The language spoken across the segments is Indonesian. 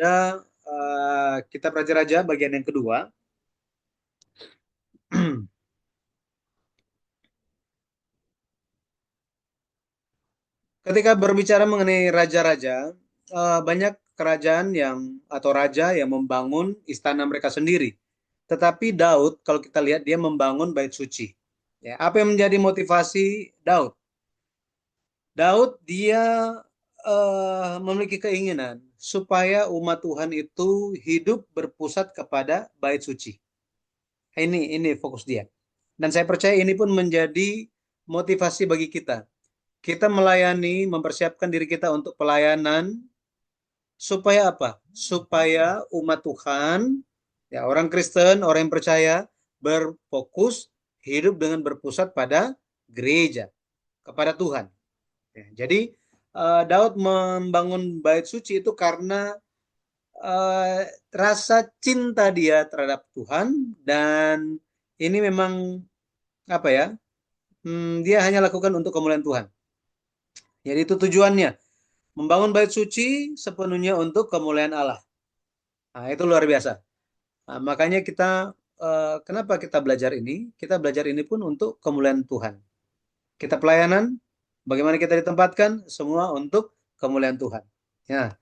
pada kitab Raja-Raja bagian yang kedua. Ketika berbicara mengenai raja-raja, banyak kerajaan atau raja yang membangun istana mereka sendiri. Tetapi Daud, kalau kita lihat dia membangun bait suci. Ya, apa yang menjadi motivasi Daud? Daud dia memiliki keinginan supaya umat Tuhan itu hidup berpusat kepada bait suci. Ini fokus dia. Dan saya percaya ini pun menjadi motivasi bagi kita. Kita melayani, mempersiapkan diri kita untuk pelayanan supaya apa? Supaya umat Tuhan, ya orang Kristen, orang yang percaya berfokus hidup dengan berpusat pada gereja, kepada Tuhan. Ya, jadi Daud membangun bait suci itu karena rasa cinta dia terhadap Tuhan, dan ini memang apa ya? Dia hanya lakukan untuk kemuliaan Tuhan. Jadi itu tujuannya, membangun bait suci sepenuhnya untuk kemuliaan Allah. Nah, itu luar biasa. Nah, makanya kenapa kita belajar ini? Kita belajar ini pun untuk kemuliaan Tuhan. Kita pelayanan, bagaimana kita ditempatkan, semua untuk kemuliaan Tuhan. Ya,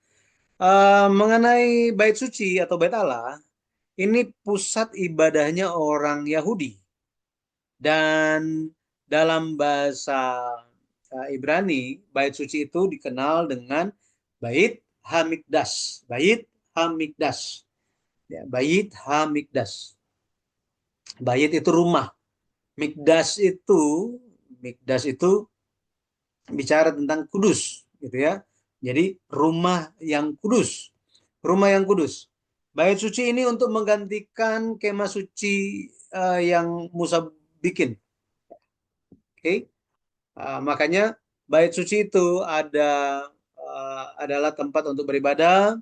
mengenai bait suci atau bait Allah, ini pusat ibadahnya orang Yahudi. Dan dalam bahasa Ibrani, bait suci itu dikenal dengan bait Hamikdas. Bait Hamikdas. Ya, bait Hamikdas. Bait itu rumah. Mikdas itu Mikdas itu bicara tentang kudus, gitu ya. Jadi rumah yang kudus. Rumah yang kudus. Bait suci ini untuk menggantikan kemah suci yang Musa bikin. Oke. Makanya bait suci itu adalah tempat untuk beribadah,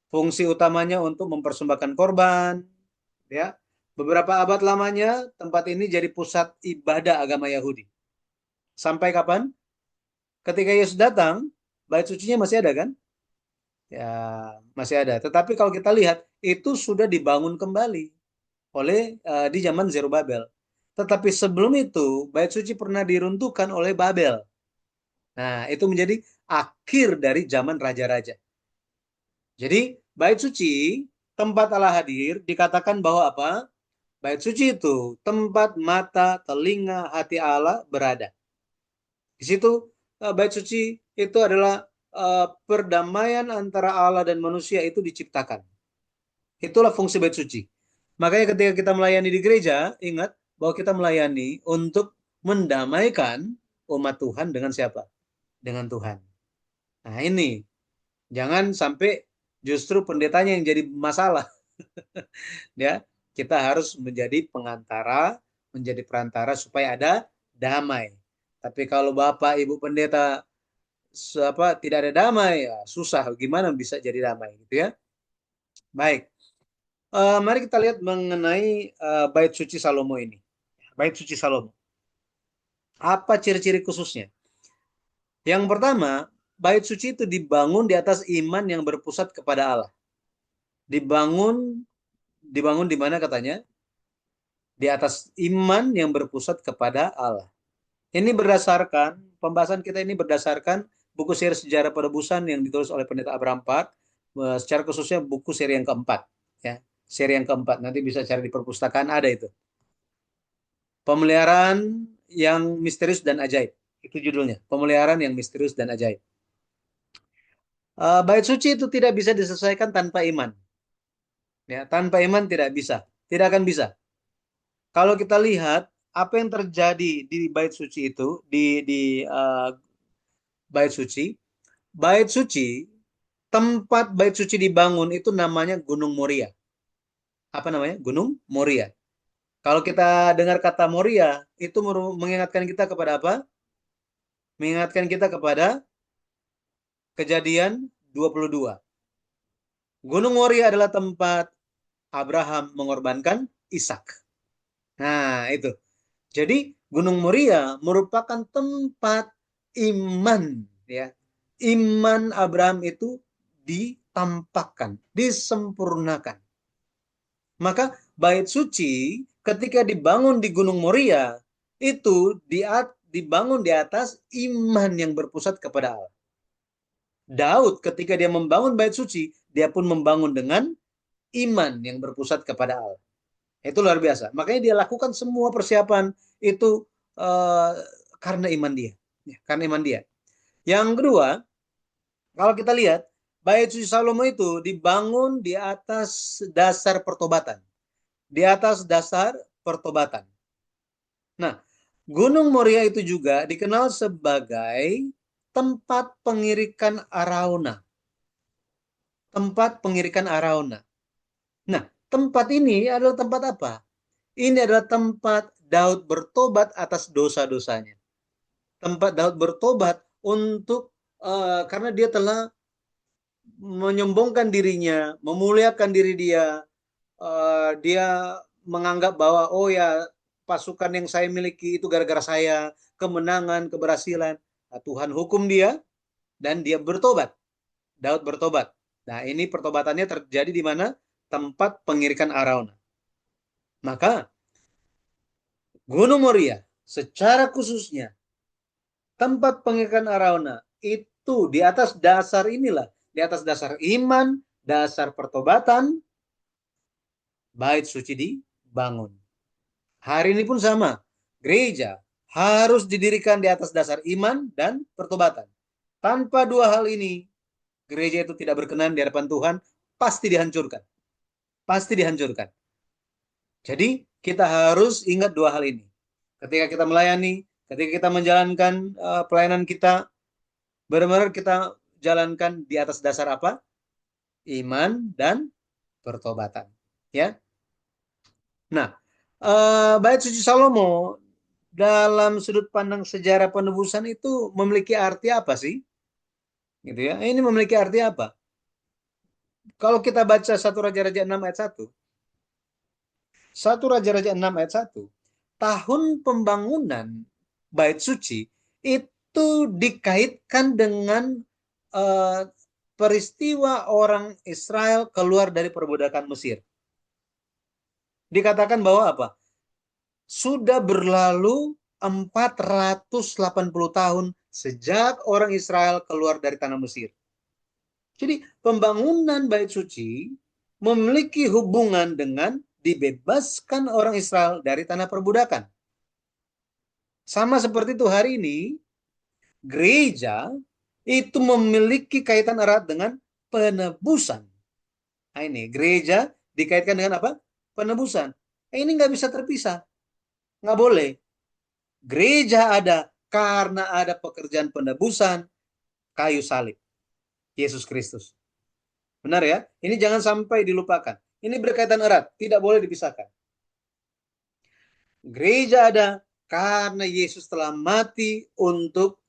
fungsi utamanya untuk mempersembahkan korban, ya. Beberapa abad lamanya tempat ini jadi pusat ibadah agama Yahudi. Sampai kapan? Ketika Yesus datang, bait sucinya masih ada kan? Ya, masih ada. Tetapi kalau kita lihat itu sudah dibangun kembali oleh di zaman Zerubabel. Tetapi sebelum itu bait suci pernah diruntuhkan oleh Babel. Nah, itu menjadi akhir dari zaman raja-raja. Jadi, bait suci, tempat Allah hadir, dikatakan bahwa apa? Bait suci itu tempat mata, telinga, hati Allah berada. Di situ bait suci itu adalah perdamaian antara Allah dan manusia itu diciptakan. Itulah fungsi bait suci. Makanya ketika kita melayani di gereja, ingat bahwa kita melayani untuk mendamaikan umat Tuhan dengan siapa? Dengan Tuhan. Nah, ini jangan sampai justru pendetanya yang jadi masalah. Ya, kita harus menjadi pengantara, menjadi perantara supaya ada damai. Tapi kalau Bapak Ibu pendeta tidak ada damai, ya susah. Gimana bisa jadi damai gitu ya? Baik. Mari kita lihat mengenai bait suci Salomo ini. Bait suci Salomo. Apa ciri-ciri khususnya? Yang pertama, bait suci itu dibangun di atas iman yang berpusat kepada Allah. Dibangun dibangun di mana katanya? Di atas iman yang berpusat kepada Allah. Ini berdasarkan pembahasan kita ini berdasarkan buku seri sejarah penebusan yang ditulis oleh Pendeta Abraham Part, secara khususnya buku seri yang keempat, ya. Seri yang keempat nanti bisa cari di perpustakaan, ada itu. Pemeliharaan yang misterius dan ajaib. Itu judulnya, Pemeliharaan yang misterius dan ajaib. Bait suci itu tidak bisa diselesaikan tanpa iman. Ya, tanpa iman tidak bisa, tidak akan bisa. Kalau kita lihat apa yang terjadi di bait suci itu, di bait suci, bait suci, tempat bait suci dibangun itu namanya Gunung Moria. Apa namanya? Gunung Moria. Kalau kita dengar kata Moria, itu mengingatkan kita kepada apa? Mengingatkan kita kepada Kejadian 22. Gunung Moria adalah tempat Abraham mengorbankan Ishak. Nah, itu. Jadi Gunung Moria merupakan tempat iman, ya. Iman Abraham itu ditampakkan, disempurnakan. Maka bait suci ketika dibangun di Gunung Moria itu dibangun di atas iman yang berpusat kepada Allah. Daud ketika dia membangun bait suci, dia pun membangun dengan iman yang berpusat kepada Allah. Itu luar biasa. Makanya dia lakukan semua persiapan itu uh, karena iman dia. Ya, karena iman dia. Yang kedua, kalau kita lihat, bait suci Salomo itu dibangun di atas dasar pertobatan. Di atas dasar pertobatan. Nah, Gunung Moria itu juga dikenal sebagai tempat pengirikan Arauna. Tempat pengirikan Arauna. Nah, tempat ini adalah tempat apa? Ini adalah tempat Daud bertobat atas dosa-dosanya. Tempat Daud bertobat untuk karena dia telah menyombongkan dirinya, memuliakan diri dia. Dia menganggap bahwa oh ya pasukan yang saya miliki itu gara-gara saya, kemenangan, keberhasilan. Nah, Tuhan hukum dia dan dia bertobat. Daud bertobat. Nah, ini pertobatannya terjadi di mana? Tempat pengirikan Arauna. Maka Gunung Moria secara khususnya tempat pengirikan Arauna itu di atas dasar inilah, di atas dasar iman, dasar pertobatan, bait suci dibangun. Hari ini pun sama. Gereja harus didirikan di atas dasar iman dan pertobatan. Tanpa dua hal ini, gereja itu tidak berkenan di hadapan Tuhan, pasti dihancurkan. Pasti dihancurkan. Jadi, kita harus ingat dua hal ini. Ketika kita melayani, ketika kita menjalankan pelayanan kita, benar-benar kita jalankan di atas dasar apa? Iman dan pertobatan. Ya. Nah, bait suci Salomo dalam sudut pandang sejarah penebusan itu memiliki arti apa sih? Gitu ya. Ini memiliki arti apa? Kalau kita baca 1 Raja-Raja 6 ayat 1, 1 Raja-Raja 6 ayat 1, tahun pembangunan bait suci itu dikaitkan dengan uh, peristiwa orang Israel keluar dari perbudakan Mesir. Dikatakan bahwa apa? Sudah berlalu 480 tahun sejak orang Israel keluar dari tanah Mesir. Jadi pembangunan bait suci memiliki hubungan dengan dibebaskan orang Israel dari tanah perbudakan. Sama seperti itu hari ini, gereja itu memiliki kaitan erat dengan penebusan. Nah, ini gereja dikaitkan dengan apa? Penebusan. Ini nggak bisa terpisah. Nggak boleh. Gereja ada karena ada pekerjaan penebusan kayu salib. Yesus Kristus. Benar ya? Ini jangan sampai dilupakan. Ini berkaitan erat, tidak boleh dipisahkan. Gereja ada karena Yesus telah mati untuk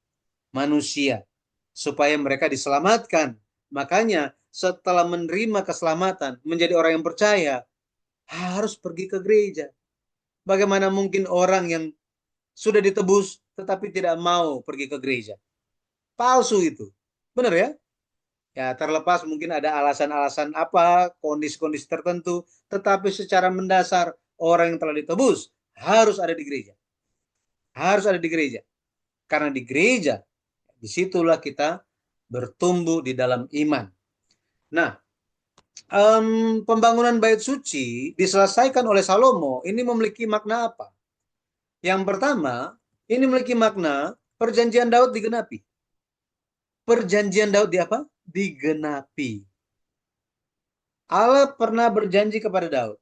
manusia supaya mereka diselamatkan. Makanya setelah menerima keselamatan, menjadi orang yang percaya, harus pergi ke gereja. Bagaimana mungkin orang yang sudah ditebus tetapi tidak mau pergi ke gereja? Palsu itu. Benar ya? Ya, terlepas mungkin ada alasan-alasan apa, kondisi-kondisi tertentu, tetapi secara mendasar orang yang telah ditebus harus ada di gereja. Harus ada di gereja. Karena di gereja, disitulah kita bertumbuh di dalam iman. Nah, pembangunan bait suci diselesaikan oleh Salomo, ini memiliki makna apa? Yang pertama, ini memiliki makna perjanjian Daud digenapi. Perjanjian Daud di apa? Digenapi. Allah pernah berjanji kepada Daud,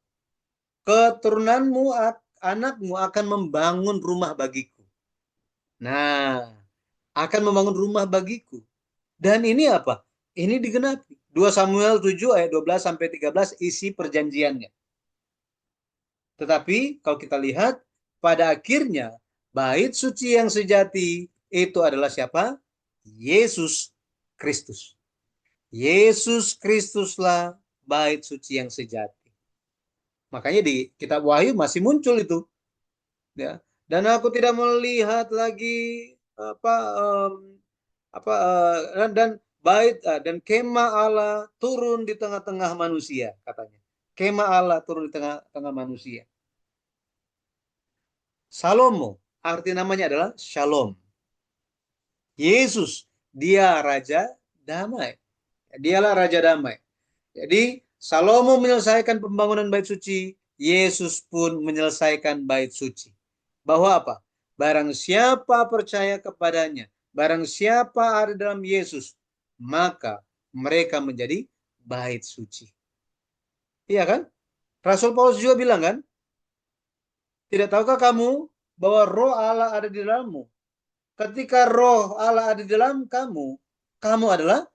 keturunanmu, anakmu akan membangun rumah bagiku. Nah, akan membangun rumah bagiku. Dan ini apa? Ini digenapi. 2 Samuel 7 ayat 12 sampai 13 isi perjanjiannya. Tetapi kalau kita lihat, pada akhirnya bait suci yang sejati itu adalah siapa? Yesus Kristus. Yesus Kristuslah bait suci yang sejati. Makanya di kitab Wahyu masih muncul itu, ya. Dan aku tidak melihat lagi apa dan dan kemah Allah turun di tengah-tengah manusia, katanya. Kemah Allah turun di tengah-tengah manusia. Salomo, arti namanya adalah Shalom. Yesus, dia Raja Damai. Dialah Raja Damai. Jadi Salomo menyelesaikan pembangunan bait suci, Yesus pun menyelesaikan bait suci. Bahwa apa? Barang siapa percaya kepadanya, barang siapa ada dalam Yesus, maka mereka menjadi bait suci. Iya kan? Rasul Paulus juga bilang kan, tidak tahukah kamu bahwa roh Allah ada di dalammu? Ketika roh Allah ada di dalam kamu, kamu adalah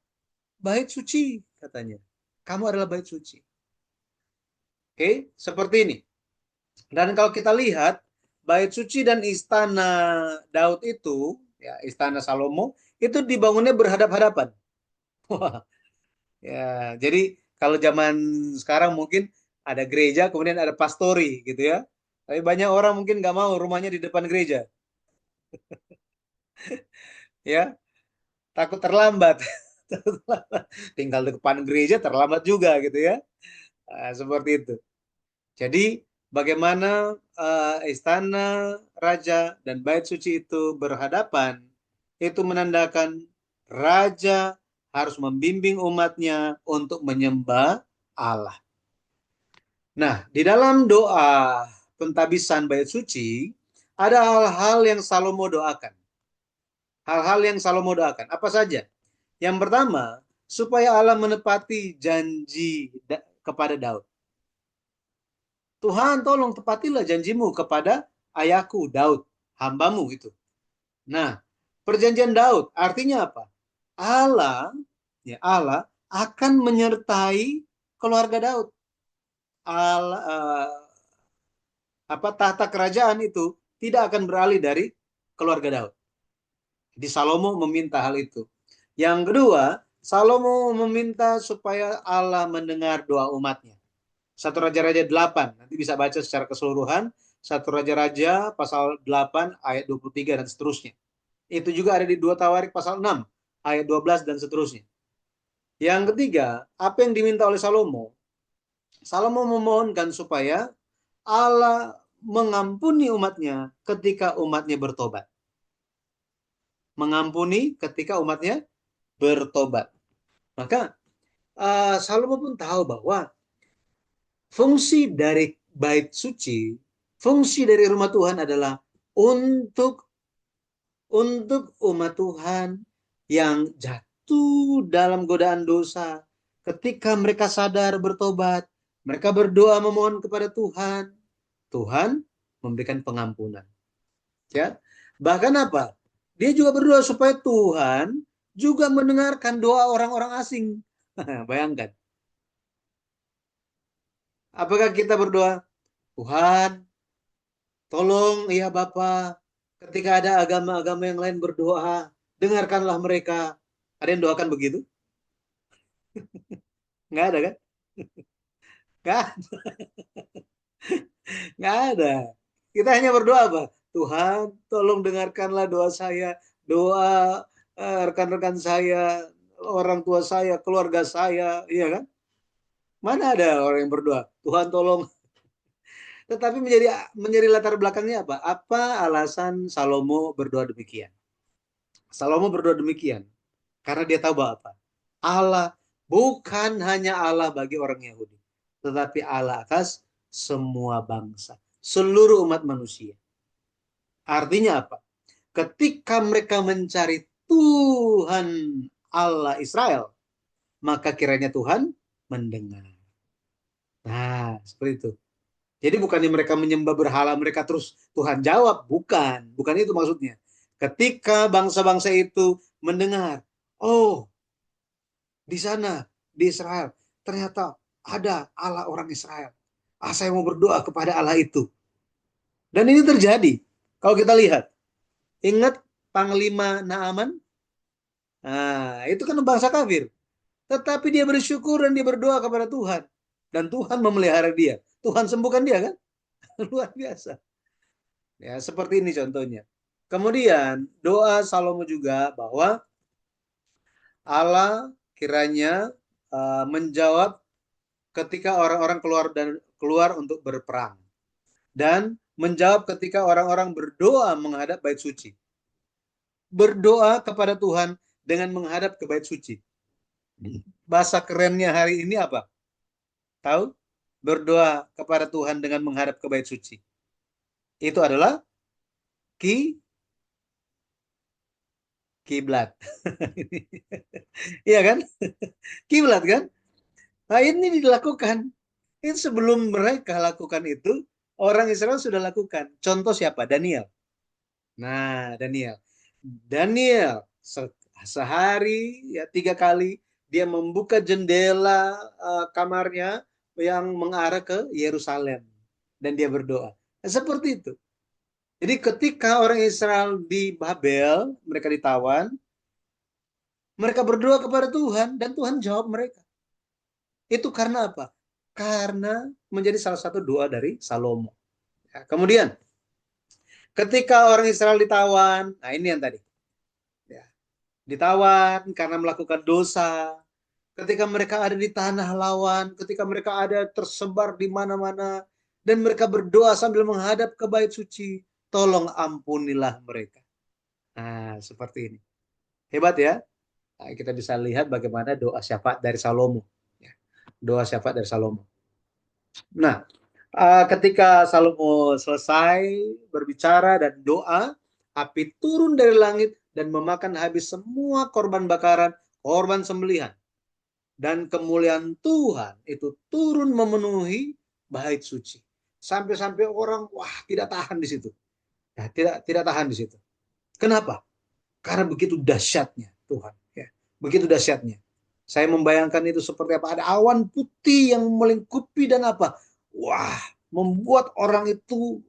bait suci, katanya. Kamu adalah bait suci. Oke, seperti ini. Dan kalau kita lihat, bait suci dan istana Daud itu, ya, istana Salomo, itu dibangunnya berhadap-hadapan. Wah, ya, jadi kalau zaman sekarang mungkin ada gereja, kemudian ada pastori, gitu ya. Tapi banyak orang mungkin nggak mau rumahnya di depan gereja, ya, takut terlambat. Tinggal di depan gereja terlambat juga, gitu ya. Nah, seperti itu. Jadi bagaimana istana raja dan bait suci itu berhadapan, itu menandakan raja harus membimbing umatnya untuk menyembah Allah. Nah, di dalam doa pentabisan bait suci, ada hal-hal yang Salomo doakan. Hal-hal yang Salomo doakan. Apa saja? Yang pertama, supaya Allah menepati janji kepada Daud. Tuhan, tolong tepatilah janjimu kepada ayahku Daud, hambamu itu. Nah, perjanjian Daud artinya apa? Allah, ya Allah akan menyertai keluarga Daud. Allah, tahta kerajaan itu tidak akan beralih dari keluarga Daud. Di Salomo meminta hal itu. Yang kedua, Salomo meminta supaya Allah mendengar doa umatnya. 1 Raja-Raja 8, nanti bisa baca secara keseluruhan. 1 Raja-Raja pasal 8 ayat 23 dan seterusnya. Itu juga ada di 2 Tawarik pasal 6 ayat 12 dan seterusnya. Yang ketiga, apa yang diminta oleh Salomo? Salomo memohonkan supaya Allah mengampuni umatnya ketika umatnya bertobat. Mengampuni ketika umatnya bertobat. Maka Salomo pun tahu bahwa fungsi dari bait suci, fungsi dari rumah Tuhan adalah untuk umat Tuhan yang jatuh dalam godaan dosa. Ketika mereka sadar bertobat, mereka berdoa memohon kepada Tuhan, Tuhan memberikan pengampunan. Ya, bahkan apa? Dia juga berdoa supaya Tuhan juga mendengarkan doa orang-orang asing. Bayangkan. Apakah kita berdoa, Tuhan, tolong ya Bapa, ketika ada agama-agama yang lain berdoa, dengarkanlah mereka. Ada yang doakan begitu? Nggak ada kan? Nggak, nggak ada. Kita hanya berdoa apa? Tuhan, tolong dengarkanlah doa saya, doa rekan-rekan saya, orang tua saya, keluarga saya, iya kan? Mana ada orang yang berdoa, Tuhan tolong. Tetapi menjadi latar belakangnya apa? Apa alasan Salomo berdoa demikian? Salomo berdoa demikian karena dia tahu bahwa apa? Allah bukan hanya Allah bagi orang Yahudi, tetapi Allah atas semua bangsa, seluruh umat manusia. Artinya apa? Ketika mereka mencari Tuhan Allah Israel, maka kiranya Tuhan mendengar. Nah, seperti itu. Jadi bukannya mereka menyembah berhala mereka terus Tuhan jawab, bukan. Bukan itu maksudnya. Ketika bangsa-bangsa itu mendengar, oh, di sana, di Israel, ternyata ada Allah orang Israel. Saya mau berdoa kepada Allah itu. Dan ini terjadi. Kalau kita lihat, ingat Panglima Naaman? Nah, itu kan bangsa kafir. Tetapi dia bersyukur dan dia berdoa kepada Tuhan. Dan Tuhan memelihara dia. Tuhan sembuhkan dia kan? Luar biasa. Ya, seperti ini contohnya. Kemudian doa Salomo juga bahwa Allah kiranya menjawab ketika orang-orang keluar untuk berperang, dan menjawab ketika orang-orang berdoa menghadap bait suci. Berdoa kepada Tuhan dengan menghadap ke bait suci. Bahasa kerennya hari ini apa? Tahu? Berdoa kepada Tuhan dengan menghadap ke bait suci. Itu adalah kiblat. Iya kan? Kiblat kan? Nah, ini dilakukan. Itu sebelum mereka lakukan itu, orang Israel sudah lakukan. Contoh siapa? Daniel. Nah, Daniel. Daniel sehari ya 3 kali dia membuka jendela kamarnya yang mengarah ke Yerusalem dan dia berdoa. Nah, seperti itu. Jadi ketika orang Israel di Babel, mereka ditawan, mereka berdoa kepada Tuhan dan Tuhan jawab mereka. Itu karena apa? Karena menjadi salah satu doa dari Salomo. Ya, kemudian ketika orang Israel ditawan, nah ini yang tadi. Ya, ditawan karena melakukan dosa. Ketika mereka ada di tanah lawan, ketika mereka ada tersebar di mana-mana, dan mereka berdoa sambil menghadap ke bait suci, tolong ampunilah mereka. Nah, seperti ini. Hebat ya. Nah, kita bisa lihat bagaimana doa syafaat dari Salomo. Ya, doa syafaat dari Salomo. Nah, ketika Salomo selesai berbicara dan doa, api turun dari langit dan memakan habis semua korban bakaran, korban sembelihan. Dan kemuliaan Tuhan itu turun memenuhi bait suci. Sampai-sampai orang, wah, tidak tahan di situ. Ya, tidak tahan di situ. Kenapa? Karena begitu dahsyatnya Tuhan. Ya, begitu dahsyatnya. Saya membayangkan itu seperti apa. Ada awan putih yang melingkupi dan apa? Wah, membuat orang itu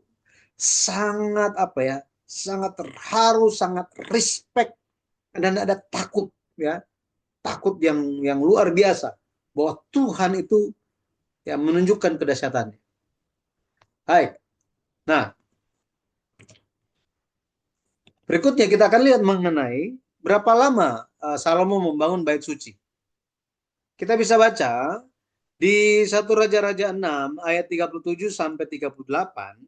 sangat apa ya? Sangat terharu, sangat respect, dan ada takut ya, takut yang luar biasa bahwa Tuhan itu ya menunjukkan kedahsyatannya. Baik. Nah, berikutnya kita akan lihat mengenai berapa lama Salomo membangun bait suci. Kita bisa baca di 1 Raja-Raja 6 ayat 37 sampai 38.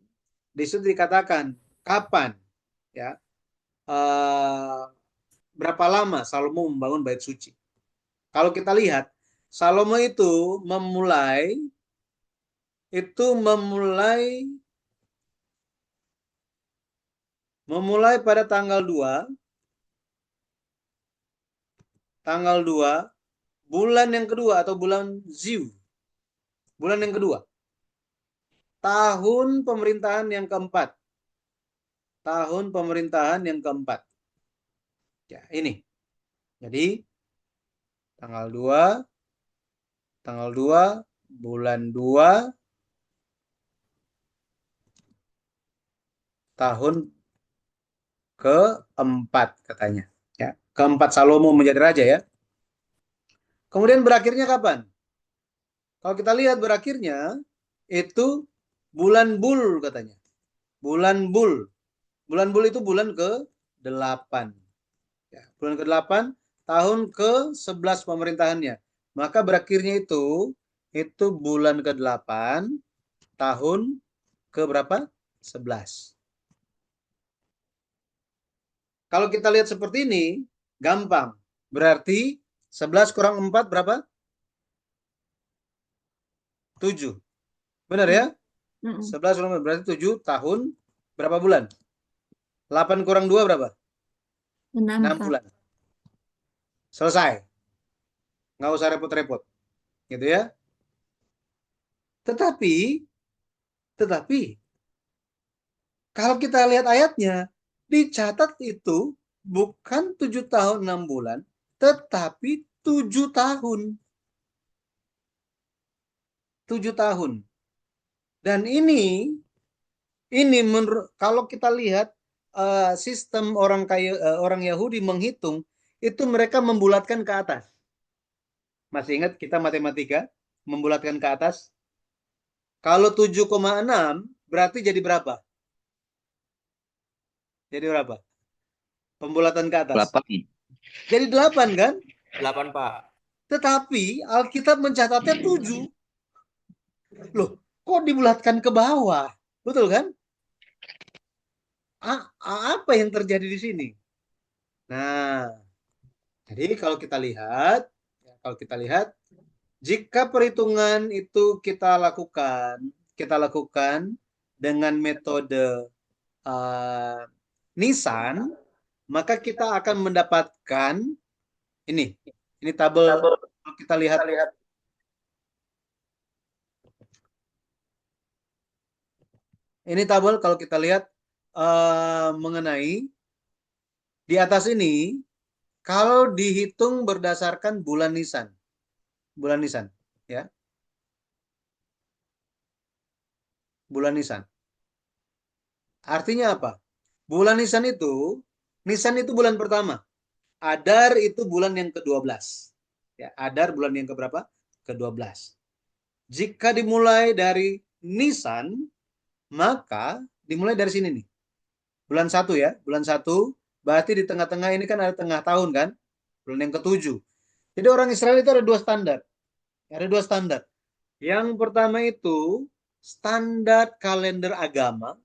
Di situ dikatakan kapan ya, eh, berapa lama Salomo membangun bait suci. Kalau kita lihat, Salomo itu memulai pada tanggal 2 bulan yang kedua atau bulan Ziv, bulan yang kedua, tahun pemerintahan yang keempat. Tahun pemerintahan yang keempat. Ya, ini. Jadi tanggal 2, bulan 2, tahun keempat katanya. Ya, keempat Salomo menjadi raja ya. Kemudian berakhirnya kapan? Kalau kita lihat berakhirnya itu bulan Bul katanya. Bulan Bul. Bulan Bul itu bulan ke-8. Ya, bulan ke-8 tahun ke-11 pemerintahannya. Maka berakhirnya itu bulan ke-8 tahun ke berapa? 11. Kalau kita lihat seperti ini, gampang. Berarti 11 kurang 4 berapa? 7. Benar ya? 11 kurang 4 berarti 7 tahun berapa bulan? 8 kurang 2 berapa? 6 Kak. bulan. Selesai. Nggak usah repot-repot. Gitu ya. Tetapi kalau kita lihat ayatnya, dicatat itu bukan 7 tahun 6 bulan, tetapi 7 tahun. 7 tahun. Dan ini kalau kita lihat sistem orang Yahudi menghitung, itu mereka membulatkan ke atas. Masih ingat kita matematika membulatkan ke atas? Kalau 7,6 berarti jadi berapa? Jadi berapa? Pembulatan ke atas. 8. Jadi 8 kan? 8, Pak. Tetapi Alkitab mencatatnya 7. Loh, kok dibulatkan ke bawah? Betul kan? Apa yang terjadi di sini? Nah, jadi kalau kita lihat, jika perhitungan itu kita lakukan dengan metode uh, Nisan, maka kita akan mendapatkan ini. Ini tabel Tabel kalau kita lihat. kita lihat. Ini tabel kalau kita lihat mengenai di atas ini, kalau dihitung berdasarkan bulan Nisan, ya, bulan Nisan. Artinya apa? Nisan itu bulan pertama. Adar itu bulan yang ke-12. Ya, Adar bulan yang keberapa? Ke-12. Jika dimulai dari Nisan, maka dimulai dari sini nih. Bulan satu ya, bulan satu. Berarti di tengah-tengah ini kan ada tengah tahun kan? Bulan yang ke-7. Jadi orang Israel itu ada dua standar. Ada dua standar. Yang pertama itu standar kalender agama.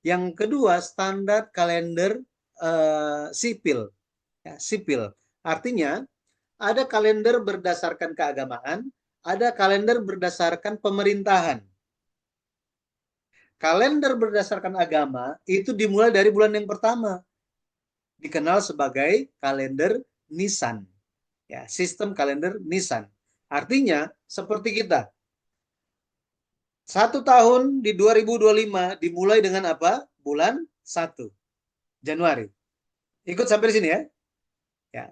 Yang kedua standar kalender sipil. Ya, sipil. Artinya ada kalender berdasarkan keagamaan, ada kalender berdasarkan pemerintahan. Kalender berdasarkan agama itu dimulai dari bulan yang pertama, dikenal sebagai kalender Nisan. Ya, sistem kalender Nisan. Artinya seperti kita. Satu tahun di 2025 dimulai dengan apa? Bulan 1 Januari. Ikut sampai di sini ya. Ya,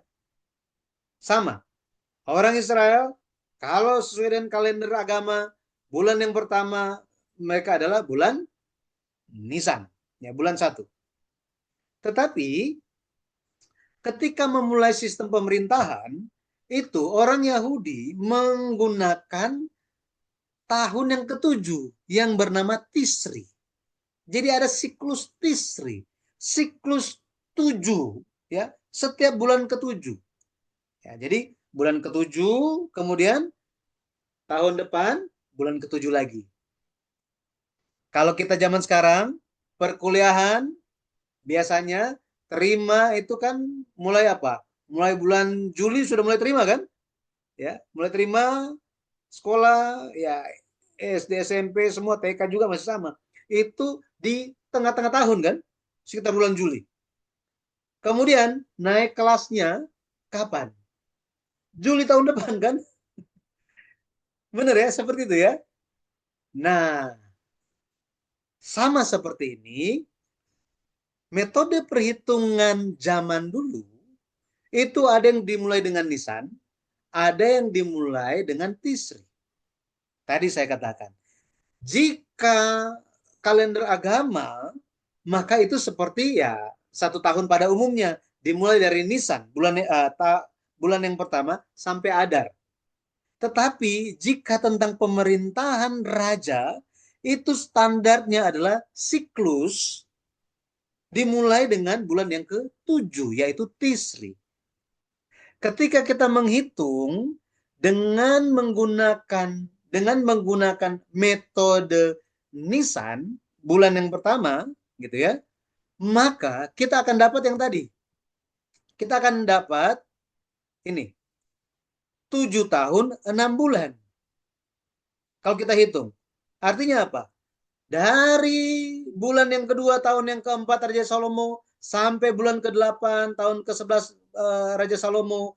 sama. Orang Israel kalau sesuai dengan kalender agama, bulan yang pertama mereka adalah bulan Nisan, ya bulan 1. Tetapi ketika memulai sistem pemerintahan, itu orang Yahudi menggunakan tahun yang ketujuh yang bernama Tisri. Jadi ada siklus Tisri, siklus 7, ya, setiap bulan ketujuh. Ya, jadi bulan ketujuh, kemudian tahun depan bulan ketujuh lagi. Kalau kita zaman sekarang, perkuliahan biasanya terima itu kan mulai apa? Mulai bulan Juli sudah mulai terima kan? Ya, mulai terima sekolah ya, SD, SMP, semua TK juga masih sama. Itu di tengah-tengah tahun kan? Sekitar bulan Juli. Kemudian naik kelasnya kapan? Juli tahun depan kan? Benar ya, seperti itu ya. Nah, sama seperti ini, metode perhitungan zaman dulu itu ada yang dimulai dengan Nisan, ada yang dimulai dengan Tisri. Tadi saya katakan, jika kalender agama, maka itu seperti ya 1 tahun pada umumnya, dimulai dari Nisan, bulan yang pertama sampai Adar. Tetapi jika tentang pemerintahan raja, itu standarnya adalah siklus dimulai dengan bulan yang ke-7, yaitu Tisri. Ketika kita menghitung dengan menggunakan metode Nisan bulan yang pertama gitu ya, maka kita akan dapat yang tadi. Kita akan dapat ini 7 tahun 6 bulan. Kalau kita hitung. Artinya apa? Dari bulan yang kedua tahun yang keempat Raja Salomo sampai bulan ke-8 tahun ke-11 Raja Salomo,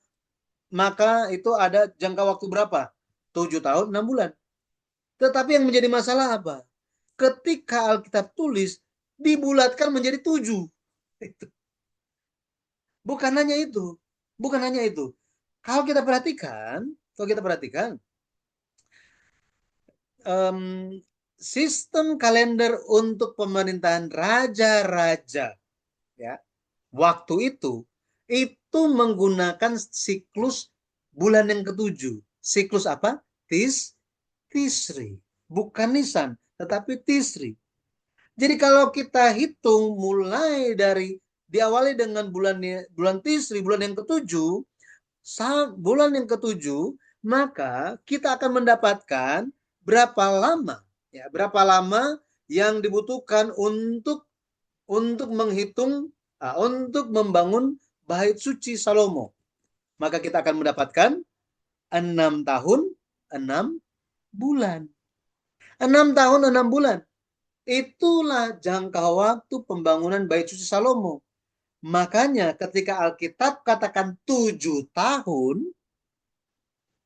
maka itu ada jangka waktu berapa? 7 tahun 6 bulan. Tetapi yang menjadi masalah apa? Ketika Alkitab tulis dibulatkan menjadi 7. Bukan hanya itu. Bukan hanya itu. Kalau kita perhatikan, um, sistem kalender untuk pemerintahan raja-raja, ya, waktu itu menggunakan siklus bulan yang ke-7. Siklus apa? Tisri. Bukan Nisan, tetapi Tisri. Jadi kalau kita hitung mulai dari diawali dengan bulan Tisri, bulan yang ke-7, bulan yang ketujuh, maka kita akan mendapatkan berapa lama, ya, berapa lama yang dibutuhkan untuk menghitung, untuk membangun bait suci Salomo. Maka kita akan mendapatkan 6 tahun 6 bulan. 6 tahun 6 bulan. Itulah jangka waktu pembangunan bait suci Salomo. Makanya ketika Alkitab katakan 7 tahun,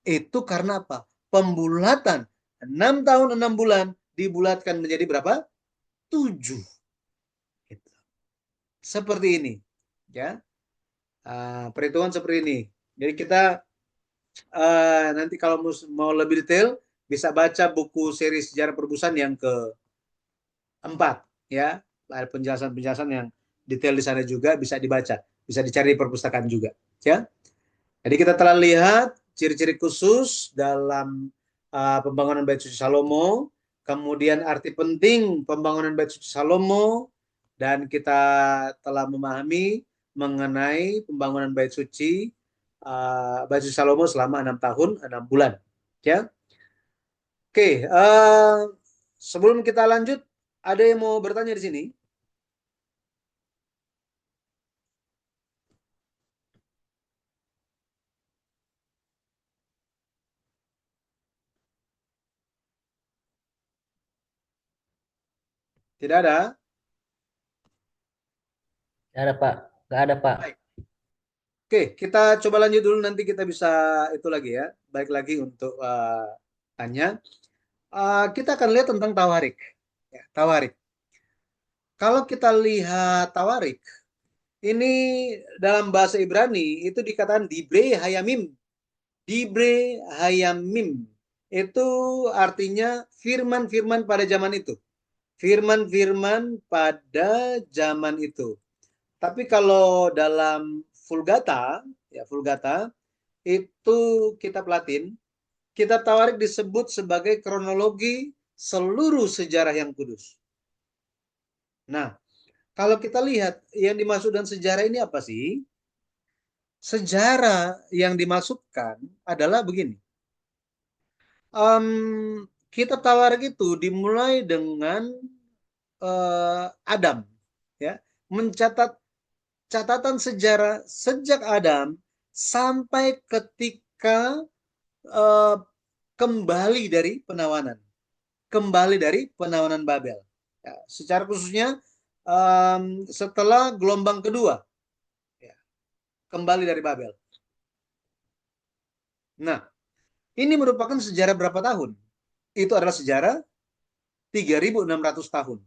itu karena apa? Pembulatan 6 tahun 6 bulan dibulatkan menjadi berapa? 7. Gitu. Seperti ini, ya. Perhitungan seperti ini. Jadi kita nanti kalau mau lebih detail bisa baca buku seri sejarah perebusan yang keempat, ya. Ada penjelasan-penjelasan yang detail di sana juga bisa dibaca, bisa dicari di perpustakaan juga, ya. Jadi kita telah lihat ciri-ciri khusus dalam pembangunan Bait Suci Salomo, kemudian arti penting pembangunan Bait Suci Salomo, dan kita telah memahami mengenai pembangunan Bait Suci Salomo selama 6 tahun 6 bulan. Ya, oke. Sebelum kita lanjut, ada yang mau bertanya di sini? Tidak ada? Nggak ada Pak, nggak ada Pak. Baik. Oke, kita coba lanjut dulu, nanti kita bisa itu lagi ya. Baik lagi untuk tanya. Kita akan lihat tentang tawarik. Ya, tawarik. Kalau kita lihat tawarik, ini dalam bahasa Ibrani itu dikatakan dibre hayamim. Dibre hayamim. Itu artinya firman-firman pada zaman itu. Firman-firman pada zaman itu. Tapi kalau dalam Vulgata, ya Vulgata, itu kitab Latin, kitab Tawarik disebut sebagai kronologi seluruh sejarah yang kudus. Nah, kalau kita lihat yang dimaksud dengan sejarah ini apa sih? Sejarah yang dimaksudkan adalah begini. Kitab Tawarik itu dimulai dengan Adam, ya, mencatat catatan sejarah sejak Adam sampai ketika eh, kembali dari penawanan Babel. Ya, secara khususnya setelah gelombang kedua, ya, kembali dari Babel. Nah, ini merupakan sejarah berapa tahun? Itu adalah sejarah 3.600 tahun.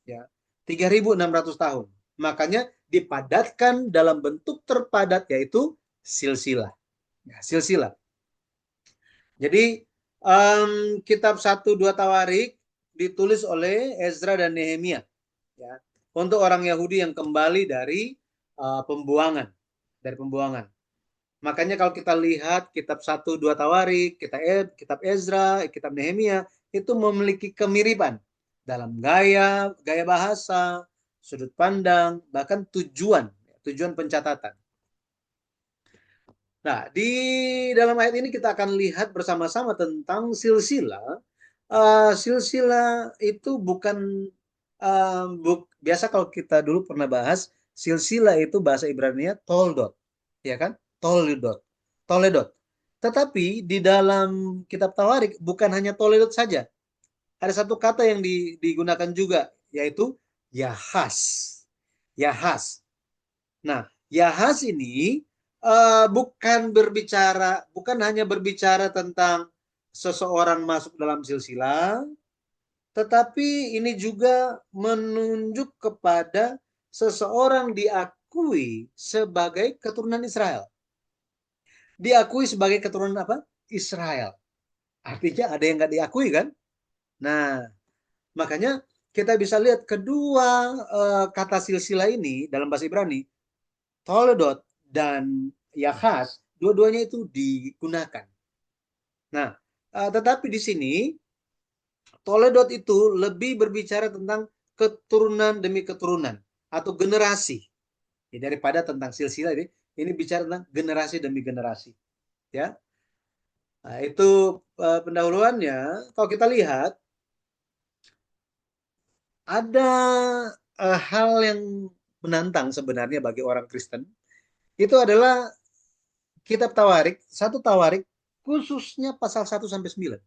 Ya, 3.600 tahun. Makanya dipadatkan dalam bentuk terpadat, yaitu silsilah. Ya, silsilah. Jadi kitab 1-2 Tawarik ditulis oleh Ezra dan Nehemia, ya, untuk orang Yahudi yang kembali dari pembuangan, Makanya kalau kita lihat kitab 1-2 Tawarik, kitab Ezra, kitab Nehemia itu memiliki kemiripan dalam gaya bahasa, sudut pandang, bahkan tujuan pencatatan. Nah, di dalam ayat ini kita akan lihat bersama-sama tentang silsilah. Silsilah itu bukan biasa kalau kita dulu pernah bahas silsilah itu bahasa Ibrani-nya toldot, ya kan? Toledot, toledot. Tetapi di dalam kitab Tawarik bukan hanya toledot saja. Ada satu kata yang digunakan juga, yaitu yahas. Yahas. Nah, Yahas ini bukan hanya berbicara tentang seseorang masuk dalam silsilah, tetapi ini juga menunjuk kepada seseorang diakui sebagai keturunan Israel. Diakui sebagai keturunan apa? Israel. Artinya ada yang nggak diakui kan? Nah, makanya kita bisa lihat kedua kata silsilah ini dalam bahasa Ibrani, Toledot dan Yahas, dua-duanya itu digunakan. Nah, tetapi di sini Toledot itu lebih berbicara tentang keturunan demi keturunan atau generasi, ya, daripada tentang silsilah ini. Ini bicara tentang generasi demi generasi, ya. Nah, itu pendahuluannya. Kalau kita lihat ada hal yang menantang sebenarnya bagi orang Kristen. Itu adalah kitab Tawarik, satu Tawarik khususnya pasal 1 sampai 9.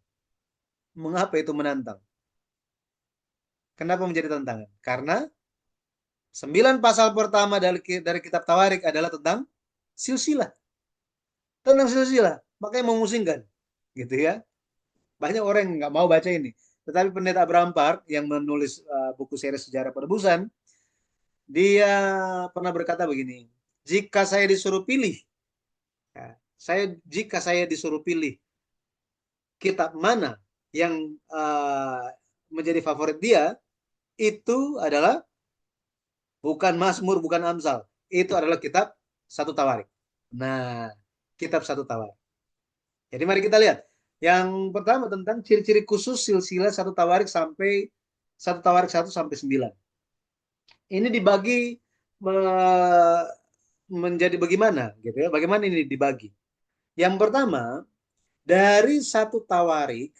Mengapa itu menantang? Kenapa menjadi tantangan? Karena 9 pasal pertama dari kitab Tawarik adalah tentang silsilah. Tentang silsilah. Makanya memusingkan. Gitu ya. Banyak orang yang nggak mau baca ini. Tetapi pendeta Abraham Park yang menulis buku seri sejarah penebusan, dia pernah berkata begini, jika saya disuruh pilih, ya, jika saya disuruh pilih kitab mana yang menjadi favorit dia, itu adalah bukan Mazmur, bukan Amsal. Itu adalah kitab satu Tawarik. Nah, kitab satu Tawarik. Jadi mari kita lihat. Yang pertama tentang ciri-ciri khusus silsilah satu Tawarik sampai satu Tawarik 1 sampai 9. Ini dibagi menjadi bagaimana gitu ya. Bagaimana ini dibagi? Yang pertama, dari satu Tawarik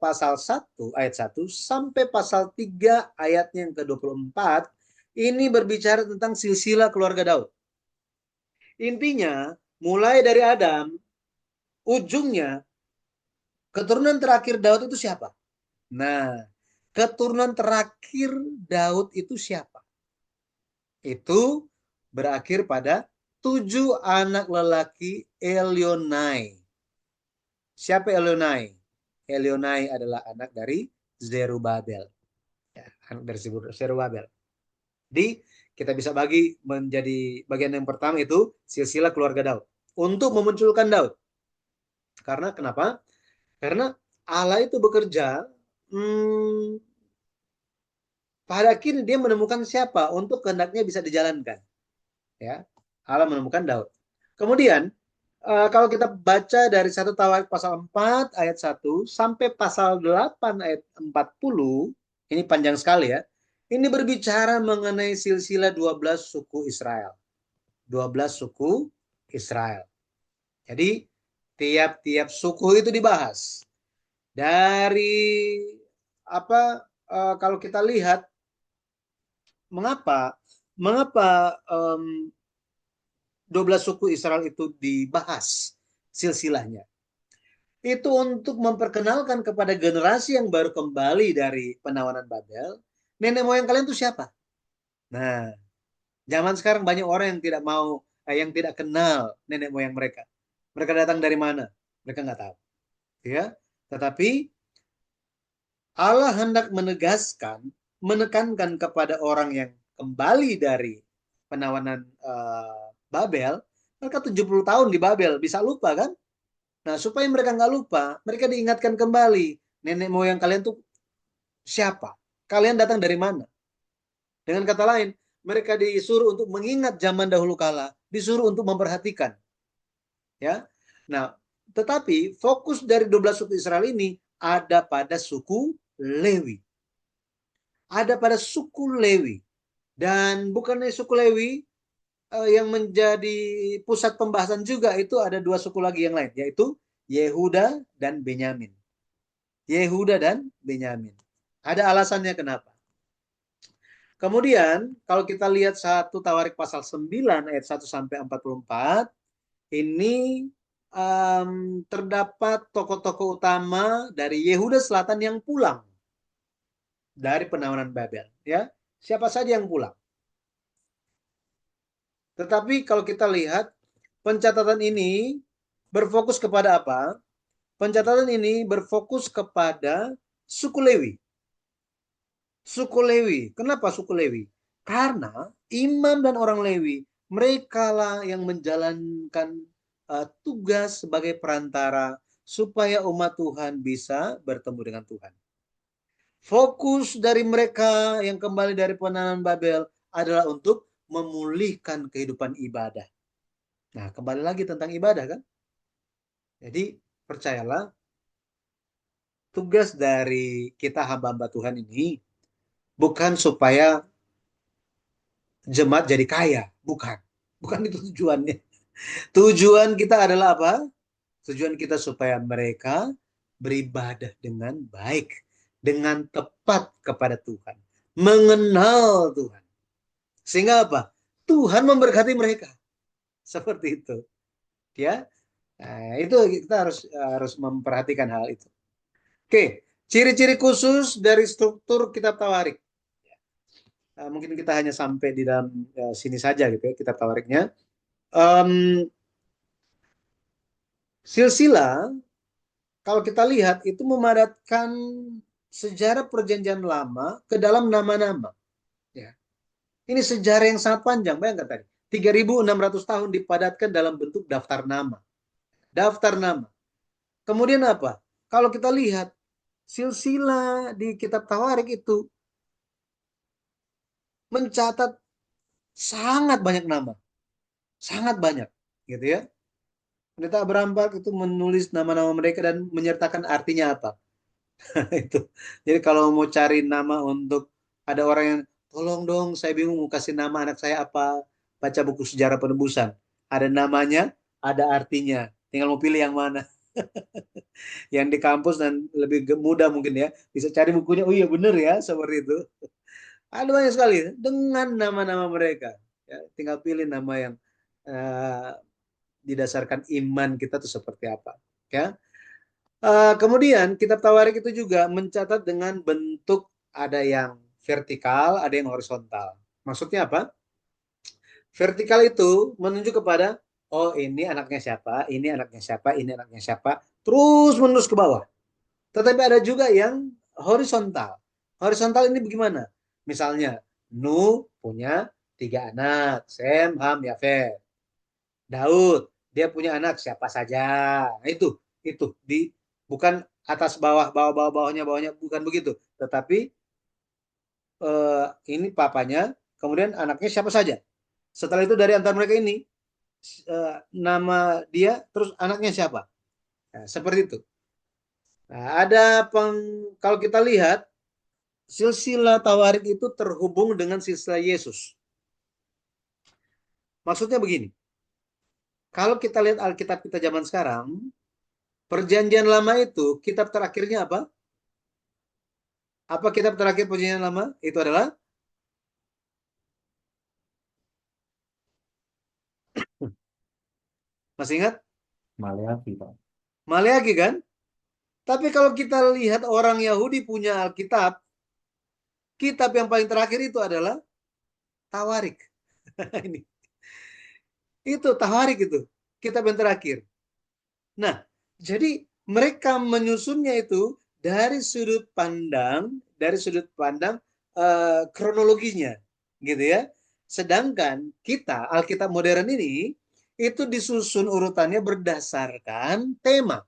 pasal 1 ayat 1 sampai pasal 3 ayatnya yang ke-24, ini berbicara tentang silsilah keluarga Daud. Intinya, mulai dari Adam, ujungnya keturunan terakhir Daud itu siapa? Nah, keturunan terakhir Daud itu siapa? Itu berakhir pada 7 anak lelaki Elionai. Siapa Elionai? Elionai adalah anak dari Zerubabel. Ya, anak dari Zerubabel. Jadi kita bisa bagi menjadi bagian yang pertama itu silsilah keluarga Daud. Untuk memunculkan Daud. Karena kenapa? Karena Allah itu bekerja pada akhirnya dia menemukan siapa untuk kehendaknya bisa dijalankan. Ya, Allah menemukan Daud. Kemudian kalau kita baca dari satu Tawarik pasal 4 ayat 1 sampai pasal 8 ayat 40, ini panjang sekali ya. Ini berbicara mengenai silsilah 12 suku Israel. 12 suku Israel. Jadi tiap-tiap suku itu dibahas. Dari apa kalau kita lihat mengapa mengapa 12 suku Israel itu dibahas silsilahnya. Itu untuk memperkenalkan kepada generasi yang baru kembali dari penawanan Babel, nenek moyang kalian itu siapa? Nah, zaman sekarang banyak orang yang tidak mau, yang tidak kenal nenek moyang mereka. Mereka datang dari mana? Mereka nggak tahu. Ya, tetapi Allah hendak menekankan kepada orang yang kembali dari penawanan Babel, mereka 70 tahun di Babel, bisa lupa kan? Nah, supaya mereka nggak lupa, mereka diingatkan kembali, nenek moyang kalian tuh siapa? Kalian datang dari mana? Dengan kata lain, mereka disuruh untuk mengingat zaman dahulu kala, disuruh untuk memperhatikan. Ya, nah, tetapi fokus dari 12 suku Israel ini ada pada suku Lewi. Ada pada suku Lewi. Dan bukannya suku Lewi yang menjadi pusat pembahasan juga, itu ada 2 suku lagi yang lain, yaitu Yehuda dan Benyamin. Yehuda dan Benyamin. Ada alasannya kenapa. Kemudian kalau kita lihat satu Tawarik pasal 9 ayat 1 sampai 44, ini terdapat tokoh-tokoh utama dari Yehuda Selatan yang pulang dari penawanan Babel, ya. Siapa saja yang pulang? Tetapi kalau kita lihat pencatatan ini berfokus kepada apa? Pencatatan ini berfokus kepada suku Lewi. Suku Lewi. Kenapa suku Lewi? Karena imam dan orang Lewi, mereka lah yang menjalankan tugas sebagai perantara supaya umat Tuhan bisa bertemu dengan Tuhan. Fokus dari mereka yang kembali dari penawanan Babel adalah untuk memulihkan kehidupan ibadah. Nah, kembali lagi tentang ibadah kan? Jadi, percayalah, tugas dari kita hamba-hamba Tuhan ini bukan supaya jemaat jadi kaya, bukan. Bukan itu tujuannya. Tujuan kita adalah apa? Tujuan kita supaya mereka beribadah dengan baik, dengan tepat kepada Tuhan, mengenal Tuhan. Sehingga apa? Tuhan memberkati mereka. Seperti itu. Ya. Nah, itu kita harus harus memperhatikan hal itu. Oke, ciri-ciri khusus dari struktur kitab Tawarik. Mungkin kita hanya sampai di dalam sini saja gitu ya, kitab Tawariknya. Em, Silsilah, kalau kita lihat itu memadatkan sejarah perjanjian lama ke dalam nama-nama. Ya. Ini sejarah yang sangat panjang, bayangkan tadi. 3.600 tahun dipadatkan dalam bentuk daftar nama. Daftar nama. Kemudian apa? Kalau kita lihat silsilah di kitab Tawarik itu mencatat sangat banyak nama, sangat banyak, gitu ya. Pendeta Abraham Park itu menulis nama-nama mereka dan menyertakan artinya apa. Itu. Jadi kalau mau cari nama untuk ada orang yang tolong dong, saya bingung mau kasih nama anak saya apa. Baca buku sejarah penebusan. Ada namanya, ada artinya. Tinggal mau pilih yang mana. Yang di kampus dan lebih mudah mungkin ya. Bisa cari bukunya, oh iya bener ya, seperti itu. Ada banyak sekali dengan nama-nama mereka. Ya, tinggal pilih nama yang uh, didasarkan iman kita tuh seperti apa. Ya. Kemudian kitab Tawarik itu juga mencatat dengan bentuk ada yang vertikal, ada yang horizontal. Maksudnya apa? Vertikal itu menunjuk kepada oh ini anaknya siapa, ini anaknya siapa, ini anaknya siapa, terus menerus ke bawah. Tetapi ada juga yang horizontal. Horizontal ini bagaimana? Misalnya Nuh punya 3 anak, Sem, Ham, Yafet. Daud, dia punya anak siapa saja. Nah, itu di bukan atas bawah bawah bawah bawahnya bawahnya bukan begitu, tetapi ini papanya, kemudian anaknya siapa saja. Setelah itu dari antara mereka ini nama dia terus anaknya siapa. Nah, seperti itu. Nah, kalau kita lihat silsilah Tawarik itu terhubung dengan silsilah Yesus. Maksudnya begini, kalau kita lihat Alkitab kita zaman sekarang, Perjanjian Lama itu kitab terakhirnya apa? Apa kitab terakhir Perjanjian Lama? Itu adalah masih ingat? Maleakhi, Pak. Maleakhi kan? Tapi kalau kita lihat orang Yahudi punya Alkitab, kitab yang paling terakhir itu adalah Tawarik. Ini itu Tawarik itu kitab yang terakhir. Nah, jadi mereka menyusunnya itu dari sudut pandang kronologinya, gitu ya. Sedangkan kita Alkitab modern ini itu disusun urutannya berdasarkan tema.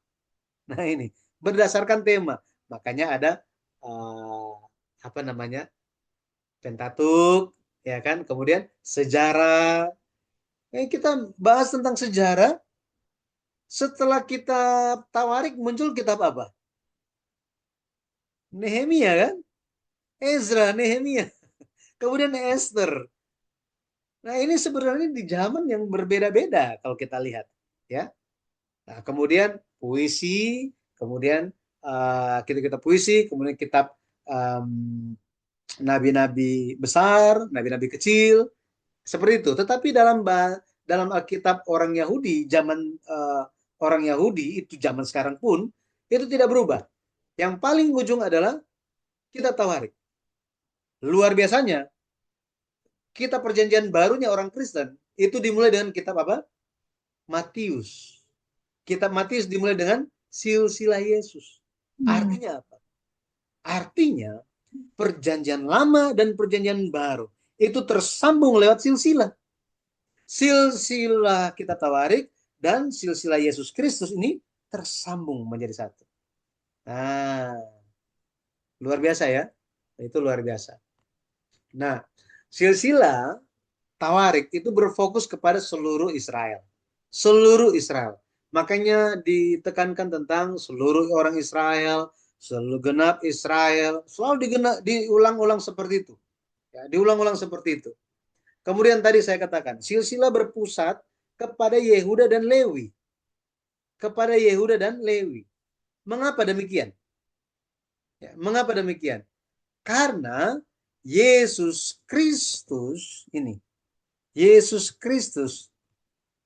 Nah ini berdasarkan tema, makanya ada uh, apa namanya Pentatuk, ya kan? Kemudian sejarah. Kita bahas tentang sejarah. Setelah kita Tawarik muncul kitab apa? Nehemia kan? Ezra, Nehemia. Kemudian Esther. Nah, ini sebenarnya di zaman yang berbeda-beda kalau kita lihat, ya. Nah, kemudian puisi, kemudian kita puisi, kemudian kitab nabi-nabi besar, nabi-nabi kecil, seperti itu. Tetapi dalam Alkitab orang Yahudi, zaman orang Yahudi itu zaman sekarang pun itu tidak berubah. Yang paling ujung adalah kitab Tawarik. Luar biasanya, kitab perjanjian barunya orang Kristen itu dimulai dengan kitab apa? Matius. Kitab Matius dimulai dengan silsilah Yesus. Artinya apa? Artinya perjanjian lama dan perjanjian baru itu tersambung lewat silsilah. Silsilah kitab Tawarik dan silsilah Yesus Kristus ini tersambung menjadi satu. Nah, luar biasa ya. Itu luar biasa. Nah, silsilah Tawarik itu berfokus kepada seluruh Israel. Seluruh Israel. Makanya ditekankan tentang seluruh orang Israel, seluruh genap Israel, selalu diulang-ulang seperti itu. Ya, diulang-ulang seperti itu. Kemudian tadi saya katakan, silsilah berpusat kepada Yehuda dan Lewi. Kepada Yehuda dan Lewi. Mengapa demikian? Ya, mengapa demikian? Karena Yesus Kristus ini, Yesus Kristus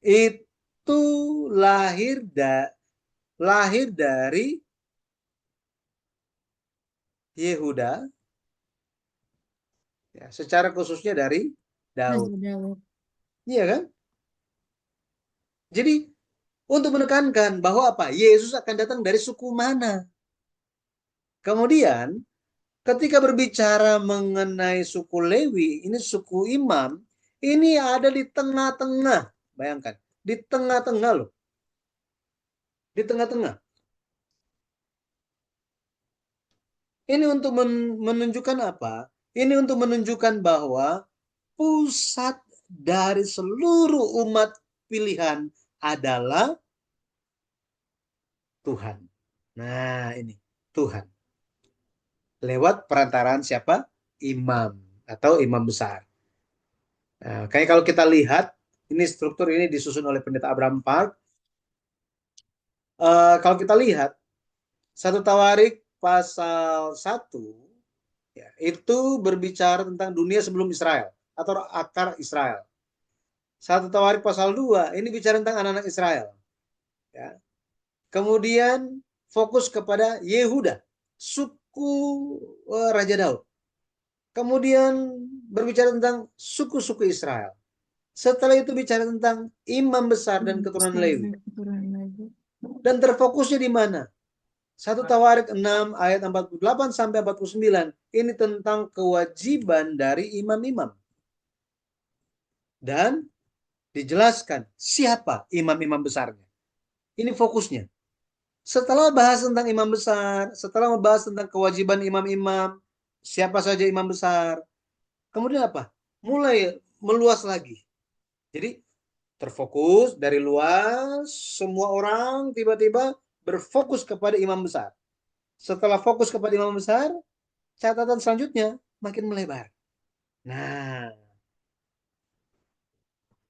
itu lahir lahir dari Yehuda, ya, secara khususnya dari Daud. Nabi Daud. Iya kan? Jadi untuk menekankan bahwa apa? Yesus akan datang dari suku mana? Kemudian ketika berbicara mengenai suku Lewi, ini suku Imam, ini ada di tengah-tengah. Bayangkan, di tengah-tengah loh. Di tengah-tengah. Ini untuk menunjukkan apa? Ini untuk menunjukkan bahwa pusat dari seluruh umat pilihan adalah Tuhan. Nah, ini Tuhan. Lewat perantaraan siapa? Imam atau imam besar. Nah, kayak kalau kita lihat, ini struktur ini disusun oleh Pendeta Abraham Park. Kalau kita lihat, satu Tawarik pasal 1, ya, itu berbicara tentang dunia sebelum Israel atau akar Israel. Satu Tawarik pasal 2 ini bicara tentang anak-anak Israel. Ya. Kemudian fokus kepada Yehuda, suku Raja Daud. Kemudian berbicara tentang suku-suku Israel. Setelah itu bicara tentang imam besar dan keturunan Lewi. Dan terfokusnya di mana? Satu Tawarik 6 ayat 48 sampai 49. Ini tentang kewajiban dari imam-imam. Dan dijelaskan siapa imam-imam besarnya. Ini fokusnya. Setelah bahas tentang imam besar, setelah membahas tentang kewajiban imam-imam, siapa saja imam besar, kemudian apa? Mulai meluas lagi. Jadi terfokus dari luas, semua orang tiba-tiba berfokus kepada imam besar. Setelah fokus kepada imam besar, catatan selanjutnya makin melebar. Nah,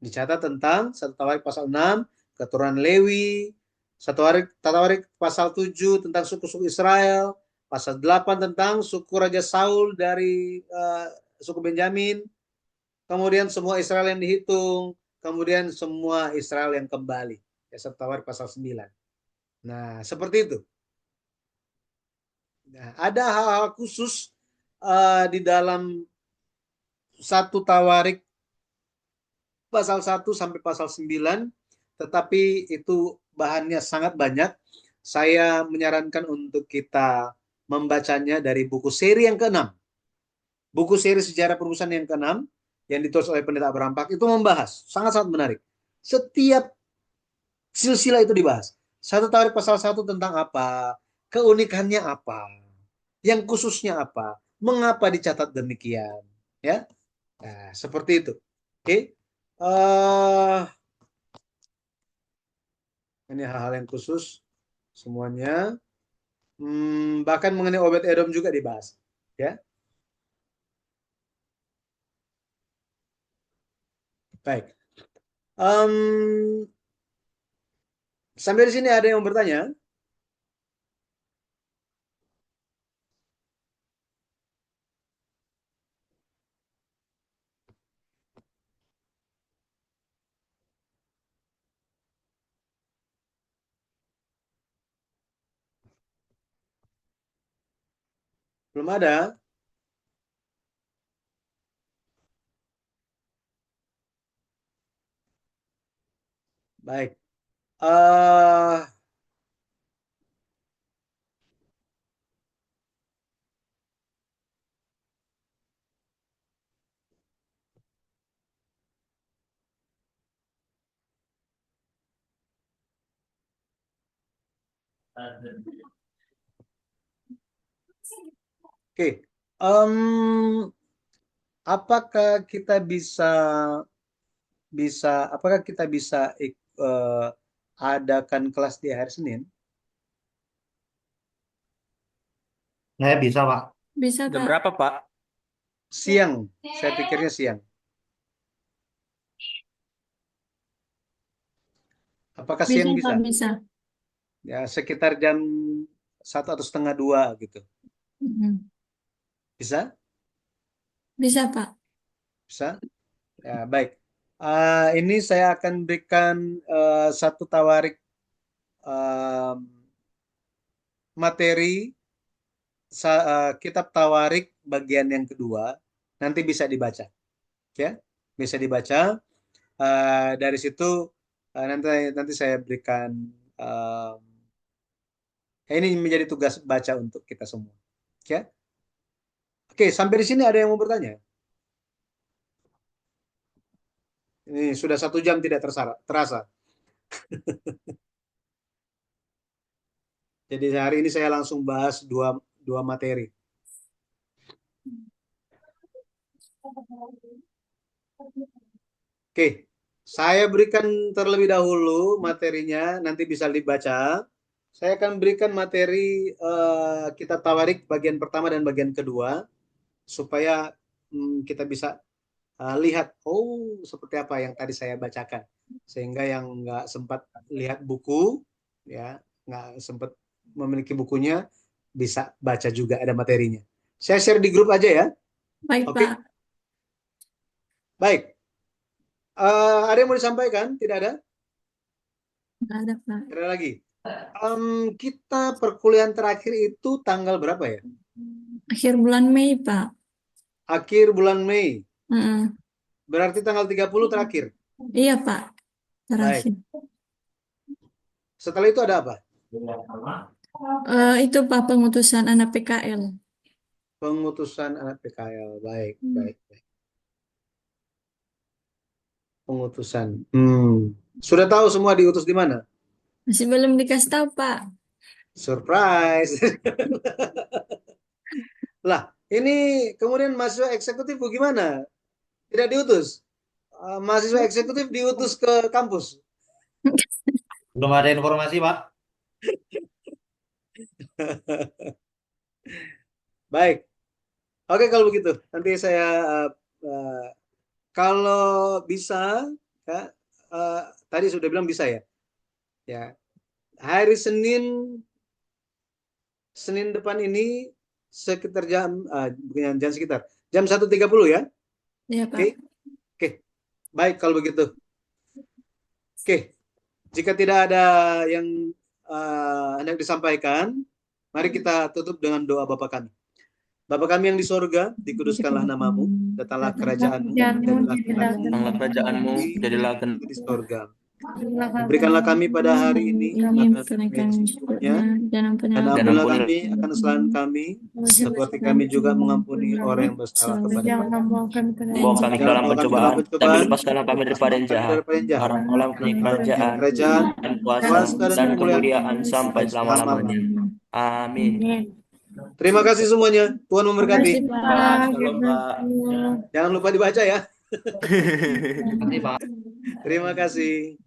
dicatat tentang satu Tawarik pasal 6, keturunan Lewi, satu Tawarik pasal 7 tentang suku-suku Israel, pasal 8 tentang suku Raja Saul dari suku Benjamin, kemudian semua Israel yang dihitung, kemudian semua Israel yang kembali. Ya, satu Tawarik pasal 9. Nah, seperti itu. Nah, ada hal-hal khusus di dalam satu Tawarik pasal 1 sampai pasal 9, tetapi itu bahannya sangat banyak. Saya menyarankan untuk kita membacanya dari buku seri yang ke-6. Buku seri Sejarah Perubahan yang ke-6 yang ditulis oleh Pendeta Abraham Pak itu membahas sangat-sangat menarik. Setiap silsilah itu dibahas. Satu Tawarik pasal 1 tentang apa, keunikannya apa, yang khususnya apa, mengapa dicatat demikian, ya. Nah, seperti itu. Oke. Ini hal-hal yang khusus semuanya. Bahkan mengenai Obed Edom juga dibahas. Ya, baik. Em, Sampai di sini ada yang bertanya? Belum ada? Baik. eh Oke. Em, apakah kita bisa bisa apakah kita bisa adakan kelas di hari Senin? Nggak bisa, Pak. Bisa, Jam Pak. berapa, Pak? Siang. Saya pikirnya siang. Apakah Bisa, siang Pak, bisa? bisa. Ya, sekitar jam 1 atau setengah 2 gitu. Mm. Bisa? Bisa, Pak. Bisa? Ya, baik. Ini saya akan berikan satu tawarik em, materi kitab tawarik bagian yang kedua. Nanti bisa dibaca, ya. Bisa dibaca. Dari situ nanti nanti saya berikan em, ini menjadi tugas baca untuk kita semua, ya. Oke, sampai di sini ada yang mau bertanya? Ini sudah 1 jam tidak terasa. Jadi hari ini saya langsung bahas dua materi. Oke, saya berikan terlebih dahulu materinya, nanti bisa dibaca. Saya akan berikan materi kitab Tawarik bagian pertama dan bagian kedua, supaya kita bisa lihat, oh seperti apa yang tadi saya bacakan. Sehingga yang nggak sempat lihat buku, ya nggak sempat memiliki bukunya, bisa baca juga ada materinya. Saya share di grup aja ya. Baik, Oke, Pak. baik. Ada yang mau disampaikan? Tidak ada? Nggak ada, Pak. Tidak ada lagi. Kita perkuliahan terakhir itu tanggal berapa ya? Akhir bulan Mei, Pak. Akhir bulan Mei. Mm-mm. Berarti tanggal 30 terakhir. Iya, Pak. Baik. Terakhir. Setelah itu ada apa? Itu, Pak, pengutusan anak PKL. Pengutusan anak PKL. Baik, baik, baik. Pengutusan. Sudah tahu semua diutus di mana? Masih belum dikasih tahu, Pak. Surprise. Lah, ini kemudian mahasiswa eksekutif bagaimana? Tidak diutus. Mahasiswa eksekutif diutus ke kampus. Belum ada informasi, Pak. Baik. Oke, kalau begitu. Nanti saya uh, kalau bisa ya, uh, tadi sudah bilang bisa ya. Ya. Hari Senin depan ini sekitar bukan jam sekitar jam 1.30 ya. Iya, Pak. Oke. Oke. Baik kalau begitu. Oke. Jika tidak ada yang hendak disampaikan, mari kita tutup dengan doa Bapa kami. Bapa kami yang di sorga, dikuduskanlah namamu, datanglah kerajaanmu, jadilah kehendakmu Datanglah kerajaanmu, jadilah di sorga. Berikanlah Berikanlah kami pada hari ini makanan kami kami secukupnya, dan dan ampunilah Dan ampunilah ampunilah kami akan kesalahan kami, seperti kami juga mengampuni orang yang bersalah kepada kami. bawa kami ke Jangan dalam bawa kami ke dalam pencobaan, tapi pencobaan, lepaskanlah kami daripada yang kami jahat. daripada yang jahat. Karena Engkau mempunyai kerajaan Kerajaan, dan kuasa kuasa dan dan kemuliaan kemuliaan sampai selama-lamanya. selama-lamanya. Amin. Terima kasih semuanya. Tuhan Terima memberkati. kasih, Pak. Shalom, Pak. Jangan lupa dibaca ya. Nanti, Pak. Terima kasih.